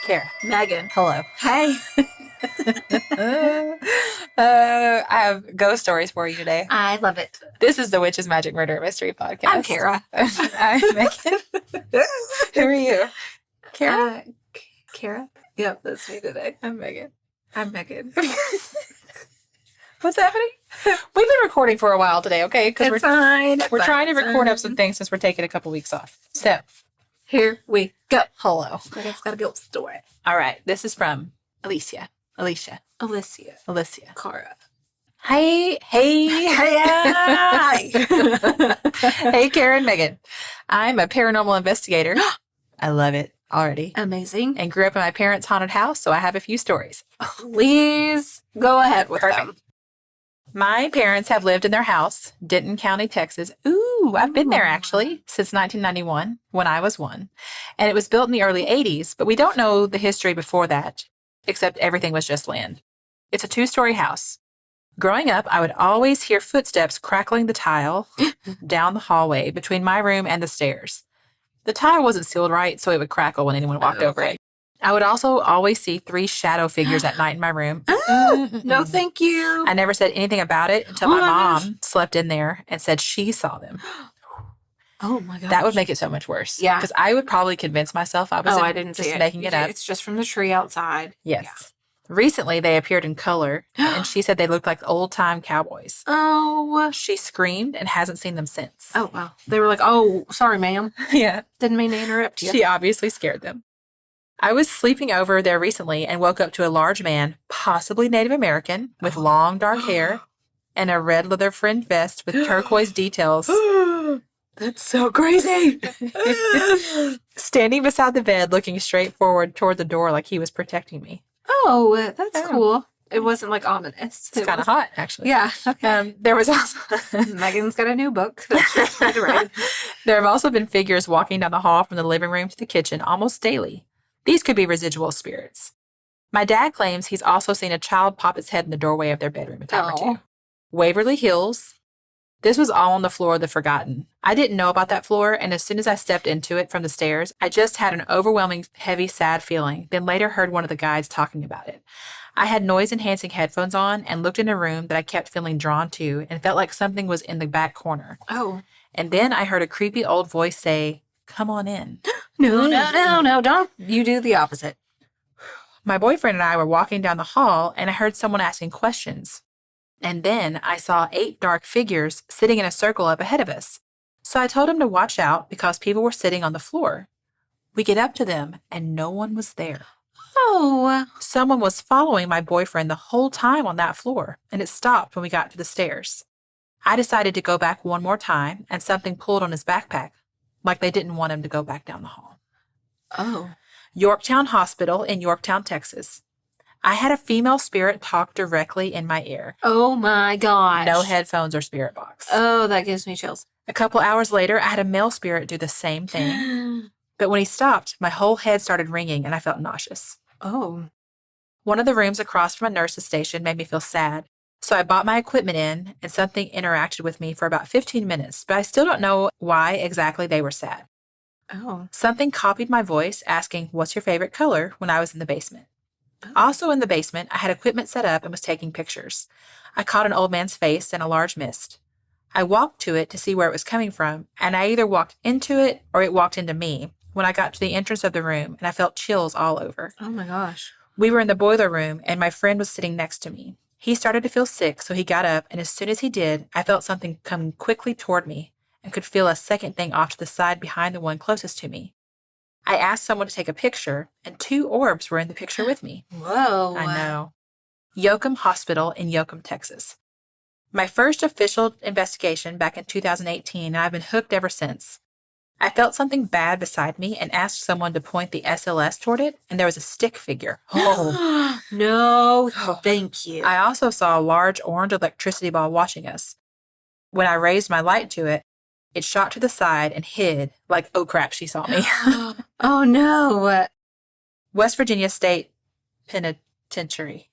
Kara. Megan. Hello. Hey. I have ghost stories for you today. I love it. This is the Witch's Magic Murder Mystery Podcast. I'm Kara. I'm Megan. Who are you? Kara? Kara? Yep, that's me today. I'm Megan. I'm Megan. What's happening? We've been recording for a while today, okay? Because we're trying to record up some things since we're taking a couple weeks off. So, here we go. Hello. Megan's got a good story. All right. This is from Alicia. Alicia. Cara. Hey. Hey, Kara and Megan. I'm a paranormal investigator. I love it already. Amazing. And grew up in my parents' haunted house, so I have a few stories. Please go ahead with them. My parents have lived in their house, Denton County, Texas. Ooh, I've been there actually since 1991 when I was 1. And it was built in the early 80s, but we don't know the history before that, except everything was just land. It's a 2-story house. Growing up, I would always hear footsteps crackling the tile down the hallway between my room and the stairs. The tile wasn't sealed right, so it would crackle when anyone walked over it. I would also always see 3 shadow figures at night in my room. No, thank you. I never said anything about it until my mom slept in there and said she saw them. Oh, my gosh. That would make it so much worse. Yeah. Because I would probably convince myself I didn't just see it. making it up. It's just from the tree outside. Yes. Yeah. Recently, they appeared in color, and she said they looked like old-time cowboys. Oh. She screamed and hasn't seen them since. Oh, wow. They were like, oh, sorry, ma'am. Yeah. Didn't mean to interrupt you. She obviously scared them. I was sleeping over there recently and woke up to a large man, possibly Native American, with long dark hair and a red leather fringed vest with turquoise details. That's so crazy. Standing beside the bed, looking straight forward toward the door like he was protecting me. Oh, that's cool. It wasn't like ominous. It's kind of hot, actually. Yeah. Okay. There was also Megan's got a new book. That's right. There have also been figures walking down the hall from the living room to the kitchen almost daily. These could be residual spirits. My dad claims he's also seen a child pop its head in the doorway of their bedroom a time or two. Waverly Hills. This was all on the floor of the Forgotten. I didn't know about that floor, and as soon as I stepped into it from the stairs, I just had an overwhelming, heavy, sad feeling, then later heard one of the guides talking about it. I had noise-enhancing headphones on and looked in a room that I kept feeling drawn to and felt like something was in the back corner. Oh. And then I heard a creepy old voice say, "Come on in." No, don't. You do the opposite. My boyfriend and I were walking down the hall, and I heard someone asking questions. And then I saw 8 dark figures sitting in a circle up ahead of us. So I told him to watch out because people were sitting on the floor. We get up to them, and no one was there. Oh. Someone was following my boyfriend the whole time on that floor, and it stopped when we got to the stairs. I decided to go back one more time, and something pulled on his backpack, like they didn't want him to go back down the hall. Oh. Yorktown Hospital in Yorktown, Texas. I had a female spirit talk directly in my ear. Oh, my gosh. No headphones or spirit box. Oh, that gives me chills. A couple hours later, I had a male spirit do the same thing. But when he stopped, my whole head started ringing and I felt nauseous. Oh. One of the rooms across from a nurse's station made me feel sad. So I bought my equipment in and something interacted with me for about 15 minutes, but I still don't know why exactly they were sad. Oh. Something copied my voice asking, "What's your favorite color?" when I was in the basement. Also in the basement, I had equipment set up and was taking pictures. I caught an old man's face in a large mist. I walked to it to see where it was coming from, and I either walked into it or it walked into me when I got to the entrance of the room, and I felt chills all over. Oh, my gosh. We were in the boiler room, and my friend was sitting next to me. He started to feel sick, so he got up, and as soon as he did, I felt something come quickly toward me and could feel a second thing off to the side behind the one closest to me. I asked someone to take a picture, and 2 orbs were in the picture with me. Whoa. I know. Yoakum Hospital in Yoakum, Texas. My first official investigation back in 2018, and I've been hooked ever since. I felt something bad beside me and asked someone to point the SLS toward it, and there was a stick figure. Oh. No, thank you. I also saw a large orange electricity ball watching us. When I raised my light to it, it shot to the side and hid like, oh crap, she saw me. Oh, no. West Virginia State Penitentiary.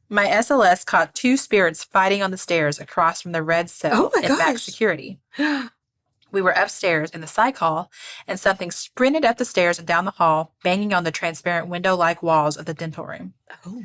My SLS caught 2 spirits fighting on the stairs across from the red cell in back security. We were upstairs in the psych hall, and something sprinted up the stairs and down the hall, banging on the transparent window-like walls of the dental room. Oh.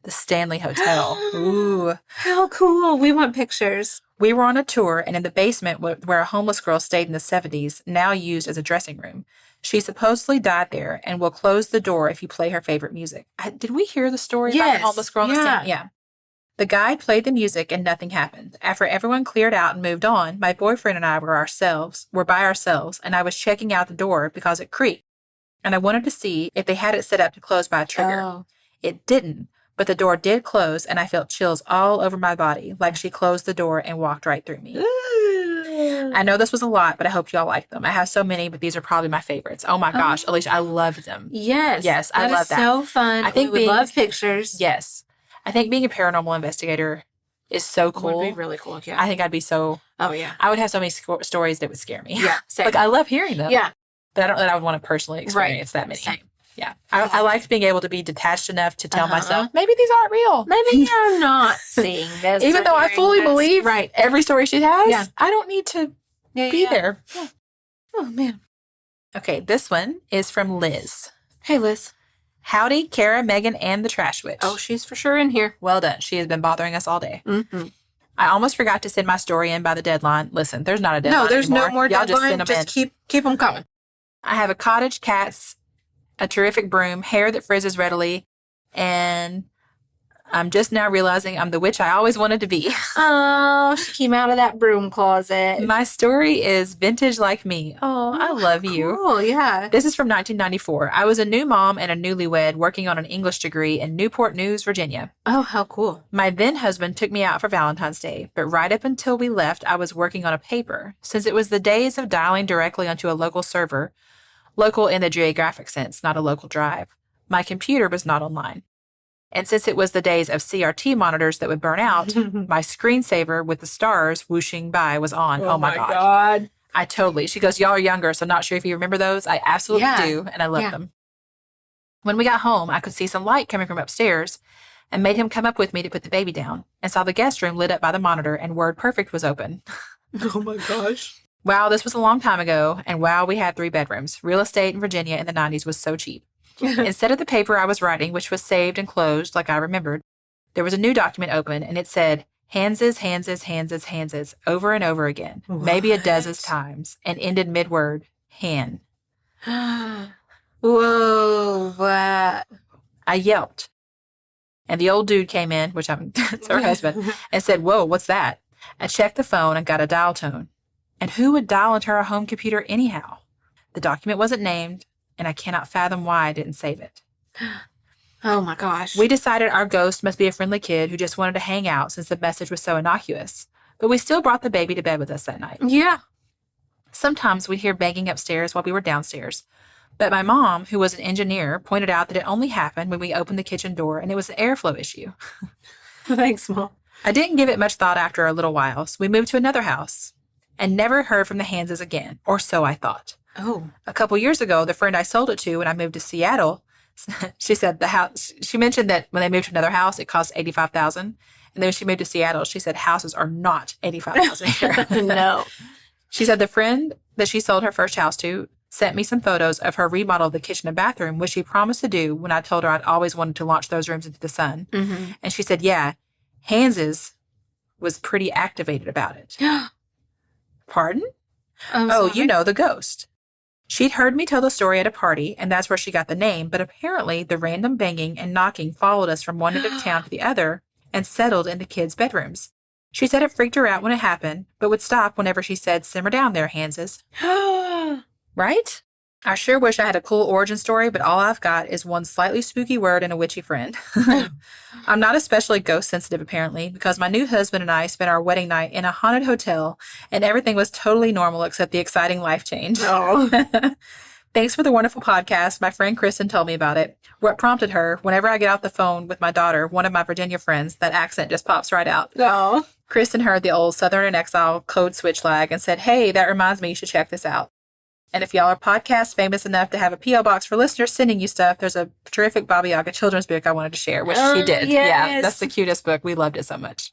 The Stanley Hotel. Ooh. How cool. We want pictures. We were on a tour, and in the basement where a homeless girl stayed in the 70s, now used as a dressing room. She supposedly died there and will close the door if you play her favorite music. Did we hear the story about the homeless girl in the stand? Yeah. The guide played the music and nothing happened. After everyone cleared out and moved on, my boyfriend and I were by ourselves, and I was checking out the door because it creaked. And I wanted to see if they had it set up to close by a trigger. Oh. It didn't, but the door did close, and I felt chills all over my body, like she closed the door and walked right through me. I know this was a lot, but I hope y'all like them. I have so many, but these are probably my favorites. Oh my gosh, Alicia, I love them. Yes. Yes, I love that. So fun. I think we would love pictures. Yes. I think being a paranormal investigator is so cool. Would be really cool, yeah. I think I'd be so... Oh, yeah. I would have so many stories that would scare me. Yeah, same. Like, I love hearing them. Yeah. But I don't know that I would want to personally experience that many. Same. Yeah. I liked being able to be detached enough to tell myself, maybe these aren't real. Maybe you're not seeing this. Even though I fully believe every story she has, I don't need to be there. Yeah. Oh, man. Okay, this one is from Liz. Hey, Liz. Howdy, Kara, Megan, and the Trash Witch. Oh, she's for sure in here. Well done. She has been bothering us all day. Mm-hmm. I almost forgot to send my story in by the deadline. Listen, there's not a deadline No, there's anymore. no more Y'all deadline. Just send them in. Keep them coming. I have a cottage, cats, a terrific broom, hair that frizzes readily, and I'm just now realizing I'm the witch I always wanted to be. Oh, she came out of that broom closet. My story is vintage like me. Oh, I love you. Cool, yeah. This is from 1994. I was a new mom and a newlywed working on an English degree in Newport News, Virginia. Oh, how cool. My then husband took me out for Valentine's Day, but right up until we left, I was working on a paper. Since it was the days of dialing directly onto a local server, local in the geographic sense, not a local drive, my computer was not online. And since it was the days of CRT monitors that would burn out, my screensaver with the stars whooshing by was on. Oh my God. She goes, y'all are younger, so not sure if you remember those. I absolutely do, and I love them. When we got home, I could see some light coming from upstairs and made him come up with me to put the baby down and saw the guest room lit up by the monitor and WordPerfect was open. Oh my gosh. Wow, this was a long time ago, and wow, we had 3 bedrooms. Real estate in Virginia in the 90s was so cheap. Instead of the paper I was writing, which was saved and closed like I remembered, there was a new document open, and it said, Hanses, Hanses, Hanses, Hanses, over and over again, maybe a dozen times, and ended mid-word, Han. Whoa, what? I yelped, and the old dude came in, which it's her husband, and said, whoa, what's that? I checked the phone and got a dial tone. And who would dial into our home computer anyhow? The document wasn't named, and I cannot fathom why I didn't save it. Oh my gosh. We decided our ghost must be a friendly kid who just wanted to hang out since the message was so innocuous. But we still brought the baby to bed with us that night. Yeah. Sometimes we'd hear banging upstairs while we were downstairs. But my mom, who was an engineer, pointed out that it only happened when we opened the kitchen door and it was an airflow issue. Thanks, Mom. I didn't give it much thought after a little while, so we moved to another house and never heard from the Hanses again, or so I thought. Oh. A couple years ago, the friend I sold it to when I moved to Seattle, she said she mentioned that when they moved to another house, it cost $85,000. And then when she moved to Seattle, she said houses are not $85,000 here. No. She said the friend that she sold her first house to sent me some photos of her remodel of the kitchen and bathroom, which she promised to do when I told her I'd always wanted to launch those rooms into the sun. Mm-hmm. And she said, yeah, Hanses was pretty activated about it. Pardon? Oh, you know, the ghost. She'd heard me tell the story at a party, and that's where she got the name, but apparently the random banging and knocking followed us from one end of town to the other and settled in the kids' bedrooms. She said it freaked her out when it happened, but would stop whenever she said, simmer down there, Hanses. Right? I sure wish I had a cool origin story, but all I've got is one slightly spooky word and a witchy friend. I'm not especially ghost sensitive, apparently, because my new husband and I spent our wedding night in a haunted hotel, and everything was totally normal except the exciting life change. Oh. Thanks for the wonderful podcast. My friend Kristen told me about it. What prompted her, whenever I get off the phone with my daughter, one of my Virginia friends, that accent just pops right out. Oh. Kristen heard the old Southern in Exile code switch lag and said, hey, that reminds me you should check this out. And if y'all are podcast famous enough to have a P.O. box for listeners sending you stuff, there's a terrific Baba Yaga children's book I wanted to share, which she did. Yes. Yeah, that's the cutest book. We loved it so much.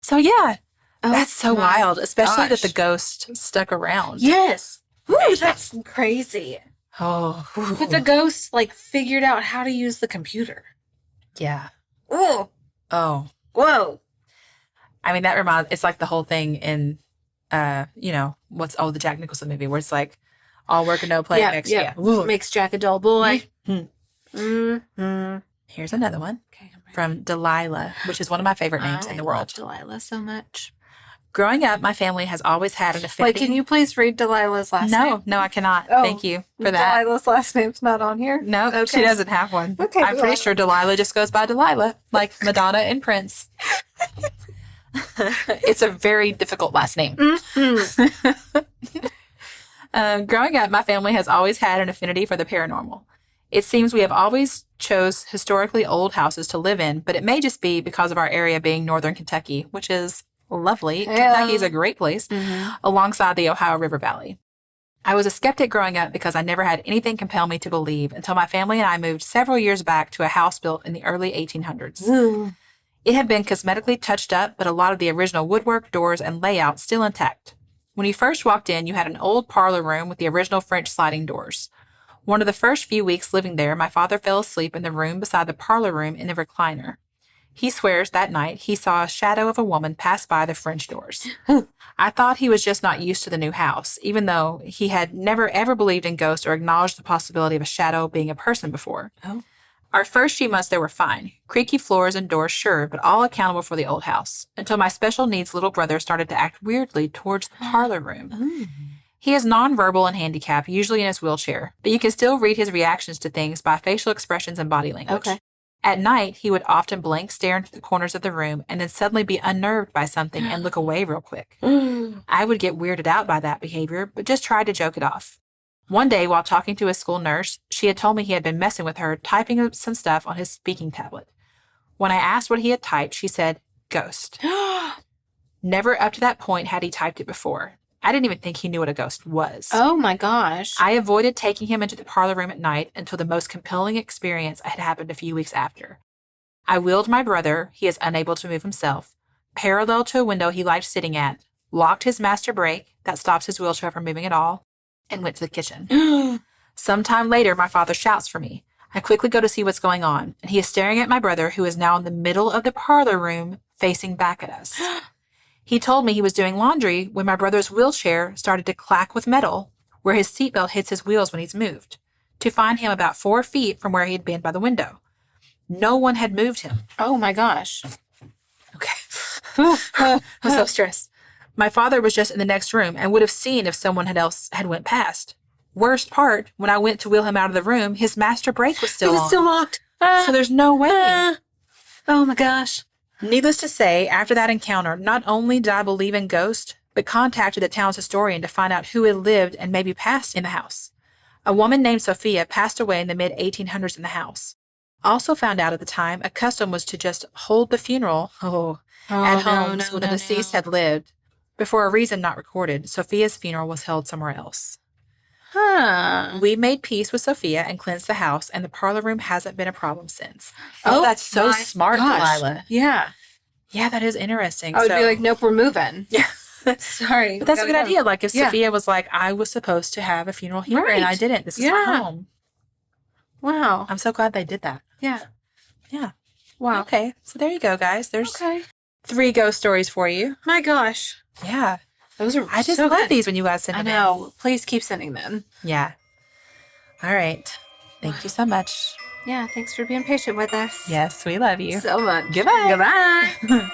So yeah, Oh, That's so my wild, especially that the gosh. ghost stuck around. Yes. Ooh, that's crazy. Oh, But the ghost, like, figured out how to use the computer. yeah. Oh. Oh, Whoa. I mean, it's like the whole thing in, the Jack Nicholson movie where it's like all work and no play makes, Yeah. Ooh. Makes Jack a dull boy. Mm-hmm. Here's another one Okay, I'm ready. from Delilah, which is one of my favorite names in the world. I love Delilah so much. Growing up, my family has always had an affinity. Wait, can you please read Delilah's last name? No, I cannot. Oh, Thank you for that. Delilah's last name's not on here? No, Okay. she doesn't have one. Okay, I'm pretty sure Delilah just goes by Delilah, like Madonna and Prince. It's a very difficult last name. Growing up, my family has always had an affinity for the paranormal. It seems we have always chose historically old houses to live in, but it may just be because of our area being northern Kentucky, which is lovely. Yeah. Kentucky is a great place, alongside the Ohio River Valley. I was a skeptic growing up because I never had anything compel me to believe until my family and I moved several years back to a house built in the early 1800s. Ooh. It had been cosmetically touched up, but a lot of the original woodwork, doors, and layout still intact. When you first walked in, you had an old parlor room with the original French sliding doors. One of the first few weeks living there, my father fell asleep in the room beside the parlor room in the recliner. He swears that night he saw a shadow of a woman pass by the French doors. I thought he was just not used to the new house, even though he had never ever believed in ghosts or acknowledged the possibility of a shadow being a person before. Oh. Our first few months there were fine. Creaky floors and doors, sure, but all accountable for the old house, until my special needs little brother started to act weirdly towards the parlor room. He is nonverbal and handicapped, usually in his wheelchair, but you can still read his reactions to things by facial expressions and body language. Okay. At night, he would often blank stare into the corners of the room and then suddenly be unnerved by something and look away real quick. I would get weirded out by that behavior, but just tried to joke it off. One day, while talking to his school nurse, she had told me he had been messing with her, typing up some stuff on his speaking tablet. When I asked what he had typed, she said, "Ghost." Never up to that point had he typed it before. I didn't even think he knew what a ghost was. Oh my gosh. I avoided taking him into the parlor room at night until the most compelling experience had happened a few weeks after. I wheeled my brother, he is unable to move himself, parallel to a window he liked sitting at, locked his master brake, that stops his wheelchair from moving at all, and went to the kitchen. Sometime later, my father shouts for me. I quickly go to see what's going on, and he is staring at my brother, who is now in the middle of the parlor room, facing back at us. He told me he was doing laundry when my brother's wheelchair started to clack with metal, where his seatbelt hits his wheels when he's moved, to find him about 4 feet from where he had been by the window. No one had moved him. Oh my gosh. Okay. I'm so stressed. My father was just in the next room and would have seen if someone else had went past. Worst part, when I went to wheel him out of the room, his master brake was still on. It was still locked. So there's no way. Oh my gosh. Needless to say, after that encounter, not only did I believe in ghosts, but contacted the town's historian to find out who had lived and maybe passed in the house. A woman named Sophia passed away in the mid-1800s in the house. Also found out at the time, a custom was to just hold the funeral at homes where the deceased had lived. But for a reason not recorded, Sophia's funeral was held somewhere else. Huh. We made peace with Sophia and cleansed the house, and the parlor room hasn't been a problem since. Oh, that's so my smart, gosh. Delilah. Yeah. Yeah, that is interesting. I would be like, nope, we're moving. Yeah. Sorry. But that's a good idea. Like if Yeah. Sophia was like, I was supposed to have a funeral here and I Right. didn't. This is Yeah. my home. Wow. I'm so glad they did that. Yeah. Yeah. Wow. Okay. So there you go, guys. There's Okay. 3 ghost stories for you. My gosh. Yeah. Those are I just so love good. these when you guys send I them know. Please keep sending them. in. Yeah. All right. Thank you so much. Yeah. Thanks for being patient with us. Yes, we love you. So much. Goodbye. Goodbye.